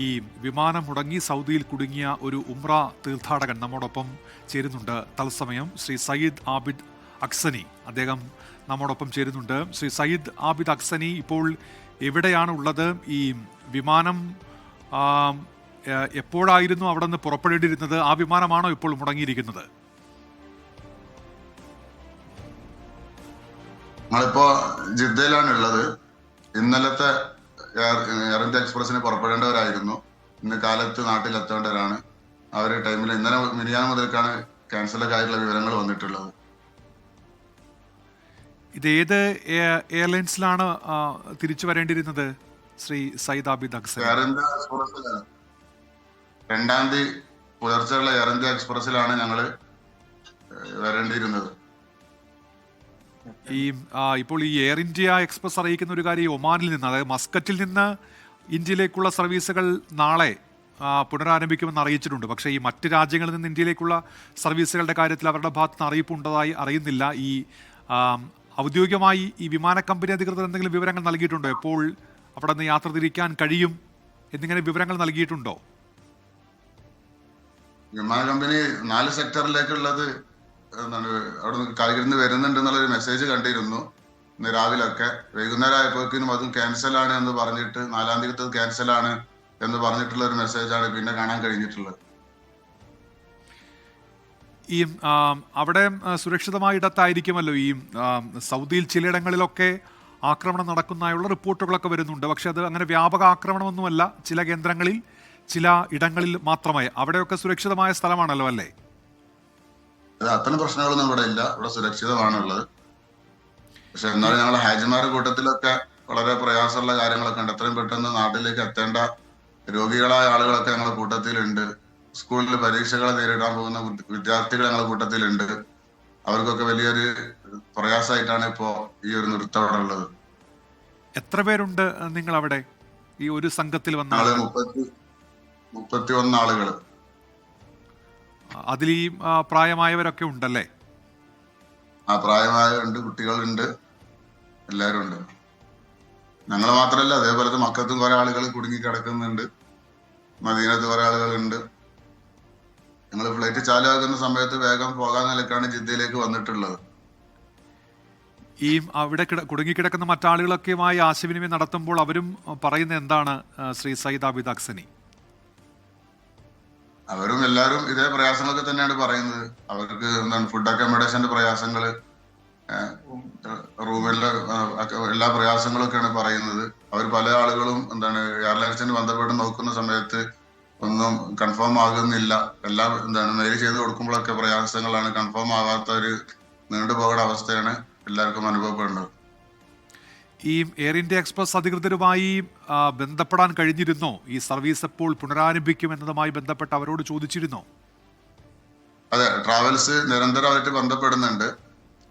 ഈ വിമാനം മുടങ്ങി സൗദിയിൽ കുടുങ്ങിയ ഒരു ഉംറ തീർത്ഥാടകൻ നമ്മോടൊപ്പം ചേരുന്നുണ്ട് തത്സമയം. ശ്രീ സയ്യിദ് ആബിദ് അക്സനി, അദ്ദേഹം നമ്മോടൊപ്പം ചേരുന്നുണ്ട്. ശ്രീ സയ്യിദ് ആബിദ് അക്സനി, ഇപ്പോൾ എവിടെയാണ് ഉള്ളത്? ഈ വിമാനം എപ്പോഴായിരുന്നു അവിടെ നിന്ന് പുറപ്പെടേണ്ടിയിരുന്നത്? ആ വിമാനമാണോ ഇപ്പോൾ മുടങ്ങിയിരിക്കുന്നത്? നമ്മളിപ്പോ ജിദ്ദയിലാണ് ഉള്ളത്. ഇന്നലത്തെ എയർ ഇന്ത്യ എക്സ്പ്രസിന് പുറപ്പെടേണ്ടവരായിരുന്നു. ഇന്ന് കാലത്ത് നാട്ടിലെത്തേണ്ടവരാണ്. അവർ ടൈമിൽ ഇന്നലെ മിനിയാന്ന് മുതൽക്കാണ് ക്യാൻസലൊക്കെ ആയിട്ടുള്ള വിവരങ്ങൾ വന്നിട്ടുള്ളത്. ഇത് ഏത് എയർലൈൻസിലാണ് തിരിച്ചു വരേണ്ടിയിരുന്നത് ശ്രീ സയ്യിദ് ആബിദ് അക്സനി? എയർ ഇന്ത്യ എക്സ്പ്രസിലാണ്. 2-ാം തീയതി പുലർച്ചെയുള്ള എയർ ഇന്ത്യ എക്സ്പ്രസിലാണ് ഞങ്ങള് വരേണ്ടിയിരുന്നത്. ഇപ്പോൾ ഈ എയർ ഇന്ത്യ എക്സ്പ്രസ് അറിയിക്കുന്ന ഒരു കാര്യം, ഒമാനിൽ നിന്ന്, അതായത് മസ്കറ്റിൽ നിന്ന് ഇന്ത്യയിലേക്കുള്ള സർവീസുകൾ നാളെ പുനരാരംഭിക്കുമെന്ന് അറിയിച്ചിട്ടുണ്ട്. പക്ഷേ ഈ മറ്റ് രാജ്യങ്ങളിൽ നിന്ന് ഇന്ത്യയിലേക്കുള്ള സർവീസുകളുടെ കാര്യത്തിൽ അവരുടെ ഭാഗത്ത് നിന്ന് അറിയിപ്പുണ്ടതായി അറിയുന്നില്ല. ഈ ഔദ്യോഗികമായി ഈ വിമാന കമ്പനി അധികൃതർ എന്തെങ്കിലും വിവരങ്ങൾ നൽകിയിട്ടുണ്ടോ? എപ്പോൾ അവിടെ നിന്ന് യാത്ര തിരിക്കാൻ കഴിയും എന്നിങ്ങനെ വിവരങ്ങൾ നൽകിയിട്ടുണ്ടോ? വിമാന കമ്പനി 4 സെക്ടറിലേക്കുള്ളത് അവിടെ കാലിക്കറ്റിൽ നിന്ന് വരുന്നുണ്ട് എന്നുള്ളൊരു മെസ്സേജ് കണ്ടിരുന്നു ഇന്ന് രാവിലൊക്കെ. വൈകുന്നേരം ആയപ്പോഴേക്കും അതും ക്യാൻസലാണ് എന്ന് പറഞ്ഞിട്ട്, 4-ാം തീയതി ക്യാൻസലാണ് എന്ന് പറഞ്ഞിട്ടുള്ള ഒരു മെസ്സേജാണ് പിന്നെ കാണാൻ കഴിഞ്ഞിട്ടുള്ളത്. ഈ അവിടെ സുരക്ഷിതമായ ഇടത്തായിരിക്കുമല്ലോ ഈ സൗദിയിൽ ചിലയിടങ്ങളിലൊക്കെ ആക്രമണം നടക്കുന്നതായുള്ള റിപ്പോർട്ടുകളൊക്കെ വരുന്നുണ്ട്. പക്ഷെ അത് അങ്ങനെ വ്യാപക ആക്രമണമൊന്നുമല്ല, ചില കേന്ദ്രങ്ങളിൽ ചില ഇടങ്ങളിൽ മാത്രമായി. അവിടെയൊക്കെ സുരക്ഷിതമായ സ്ഥലമാണല്ലോ അല്ലേ? അത്തരം പ്രശ്നങ്ങളൊന്നും ഇവിടെ ഇല്ല, ഇവിടെ സുരക്ഷിതമാണുള്ളത്. പക്ഷെ എന്നാലും ഞങ്ങളെ ഹാജിമാരുടെ കൂട്ടത്തിലൊക്കെ വളരെ പ്രയാസമുള്ള കാര്യങ്ങളൊക്കെ ഉണ്ട്. എത്രയും പെട്ടെന്ന് നാട്ടിലേക്ക് എത്തേണ്ട രോഗികളായ ആളുകളൊക്കെ ഞങ്ങളുടെ കൂട്ടത്തിലുണ്ട്. സ്കൂളിൽ പരീക്ഷകളെ നേരിടാൻ പോകുന്ന വിദ്യാർത്ഥികൾ ഞങ്ങളുടെ കൂട്ടത്തിലുണ്ട്. അവർക്കൊക്കെ വലിയൊരു പ്രയാസമായിട്ടാണ് ഇപ്പോ ഈ ഒരു നൃത്തം അവിടെ ഉള്ളത്. എത്ര പേരുണ്ട് നിങ്ങൾ അവിടെ ഈ ഒരു സംഘത്തിൽ വന്ന? 31 ആളുകൾ. അതിൽ ഈ പ്രായമായവരൊക്കെ ഉണ്ടല്ലേ? പ്രായമായവരുണ്ട്, കുട്ടികളുണ്ട്, എല്ലാവരും ഉണ്ട്. ഞങ്ങൾ മാത്രമല്ല, അതേപോലത്തെ മക്കത്തും കുറെ ആളുകൾ കുടുങ്ങി കിടക്കുന്നുണ്ട്. മദീനത്ത് കുറെ ആളുകളുണ്ട്. ഞങ്ങൾ ഫ്ലൈറ്റ് ചാലുവാക്കുന്ന സമയത്ത് വേഗം പോകാൻ നിലക്കാണ് ജിദ്ദയിലേക്ക് വന്നിട്ടുള്ളത്. ഈ അവിടെ കുടുങ്ങിക്കിടക്കുന്ന മറ്റാളുകളൊക്കെയുമായി ആശയവിനിമയം നടത്തുമ്പോൾ അവരും പറയുന്നത് എന്താണ് ശ്രീ സയ്യിദ് ആബിദ് അക്സനി? അവരും എല്ലാവരും ഇതേ പ്രയാസങ്ങളൊക്കെ തന്നെയാണ് പറയുന്നത്. അവർക്ക് എന്താണ് ഫുഡ് അക്കോമഡേഷന്റെ പ്രയാസങ്ങള്, റൂമിലെ എല്ലാ പ്രയാസങ്ങളൊക്കെയാണ് പറയുന്നത്. അവർ പല ആളുകളും എന്താണ് എയർലൈൻസിന് ബന്ധപ്പെട്ട് നോക്കുന്ന സമയത്ത് ഒന്നും കൺഫേം ആകുന്നില്ല. എല്ലാം എന്താണ് മെയിൽ ചെയ്ത് കൊടുക്കുമ്പോഴൊക്കെ പ്രയാസങ്ങളാണ്. കൺഫേം ആകാത്ത ഒരു നീണ്ടുപോകുന്ന അവസ്ഥയാണ് എല്ലാവർക്കും അനുഭവപ്പെടുന്നത്. ഈ എയർ ഇന്ത്യ എക്സ്പ്രസ് അധികൃതരുമായി ബന്ധപ്പെടാൻ കഴിഞ്ഞിരുന്നോ? ഈ സർവീസ് എപ്പോൾ പുനരാരംഭിക്കും എന്നതുമായി ബന്ധപ്പെട്ട് അവരോട് ചോദിച്ചിരുന്നോ? അതെ, ട്രാവൽസ് നിരന്തരമായിട്ട് ബന്ധപ്പെടുന്നുണ്ട്.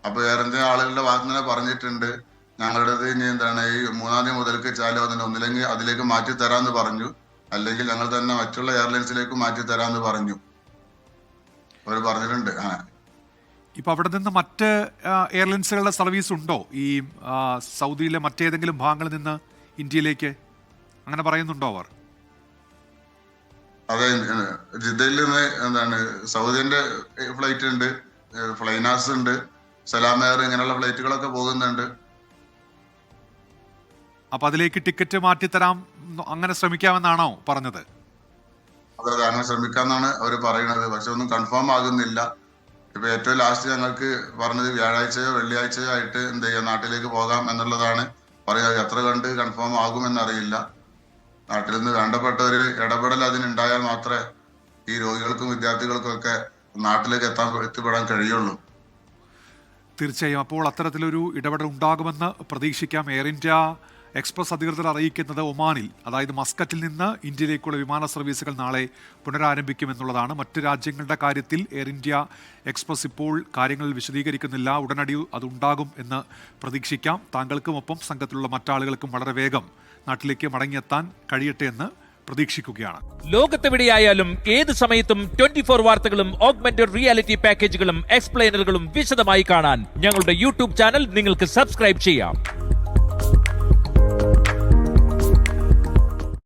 അപ്പൊ എയർ ഇന്ത്യ ആളുകളുടെ ഭാഗത്ത് പറഞ്ഞിട്ടുണ്ട്, ഞങ്ങളുടേത് ഇനി എന്താണ് ഈ 3-ാം തീയതി മുതൽക്ക് ചാലു വന്നിട്ട് ഒന്നില്ലെങ്കിൽ അതിലേക്ക് മാറ്റി തരാന്ന് പറഞ്ഞു, അല്ലെങ്കിൽ ഞങ്ങൾ തന്നെ മറ്റുള്ള എയർലൈൻസിലേക്ക് മാറ്റി തരാന്ന് പറഞ്ഞു. അവർ പറഞ്ഞിട്ടുണ്ട്. ഇപ്പൊ അവിടെ നിന്ന് മറ്റ് എയർലൈൻസുകളുടെ സർവീസ് ഉണ്ടോ ഈ സൗദിയിലെ മറ്റേതെങ്കിലും ഭാഗങ്ങളിൽ നിന്ന് ഇന്ത്യയിലേക്ക്? അങ്ങനെ പറയുന്നുണ്ടോ അവർ? അതെ, ജിദ്ദയിൽ നിന്ന് എന്താണ് സൗദിന്റെ ഫ്ലൈറ്റ് ഉണ്ട്, ഫ്ലൈനാസ് ഉണ്ട്, സലാം എയർ, ഇങ്ങനെയുള്ള ഫ്ലൈറ്റുകളൊക്കെ പോകുന്നുണ്ട്. അപ്പൊ അതിലേക്ക് ടിക്കറ്റ് മാറ്റിത്തരാം, അങ്ങനെ ശ്രമിക്കാമെന്നാണോ പറഞ്ഞത്? അതെ, അങ്ങനെ ശ്രമിക്കാമെന്നാണ് അവർ പറയുന്നത്. പക്ഷെ ഒന്നും കൺഫേം ആകുന്നില്ല. ഇപ്പൊ ഏറ്റവും ലാസ്റ്റ് ഞങ്ങൾക്ക് പറഞ്ഞത് വ്യാഴാഴ്ചയോ വെള്ളിയാഴ്ചയോ ആയിട്ട് എന്ത് ചെയ്യാം നാട്ടിലേക്ക് പോകാം എന്നുള്ളതാണ് പറയുന്നത്. എത്ര കണ്ട് കൺഫേം ആകുമെന്നറിയില്ല. നാട്ടിൽ നിന്ന് വേണ്ടപ്പെട്ട ഒരു ഇടപെടൽ അതിനുണ്ടായാൽ മാത്രമേ ഈ രോഗികൾക്കും വിദ്യാർത്ഥികൾക്കും ഒക്കെ നാട്ടിലേക്ക് എത്തിപ്പെടാൻ കഴിയുള്ളൂ. തീർച്ചയായും അപ്പോൾ അത്തരത്തിലൊരു ഇടപെടൽ ഉണ്ടാകുമെന്ന് പ്രതീക്ഷിക്കാം. എയർ ഇന്ത്യ എക്സ്പ്രസ് അധികൃതർ അറിയിക്കുന്നത് ഒമാനിൽ, അതായത് മസ്കറ്റിൽ നിന്ന് ഇന്ത്യയിലേക്കുള്ള വിമാന സർവീസുകൾ നാളെ പുനരാരംഭിക്കുമെന്നുള്ളതാണ്. മറ്റ് രാജ്യങ്ങളുടെ കാര്യത്തിൽ എയർ ഇന്ത്യ എക്സ്പ്രസ് ഇപ്പോൾ കാര്യങ്ങൾ വിശദീകരിക്കുന്നില്ല. ഉടനടി അതുണ്ടാകും എന്ന് പ്രതീക്ഷിക്കാം. താങ്കൾക്കുമൊപ്പം സംഘത്തിലുള്ള മറ്റാളുകൾക്കും വളരെ വേഗം നാട്ടിലേക്ക് മടങ്ങിയെത്താൻ കഴിയട്ടെ എന്ന് പ്രതീക്ഷിക്കുകയാണ്. ലോകത്തെവിടെയായാലും ഏത് സമയത്തും 24 വാർത്തകളും ഓഗ്മെന്റഡ് റിയാലിറ്റി പാക്കേജുകളും എക്സ്പ്ലെയിനറുകളും വിശദമായി കാണാൻ ഞങ്ങളുടെ യൂട്യൂബ് ചാനൽ നിങ്ങൾക്ക് സബ്സ്ക്രൈബ് ചെയ്യാം.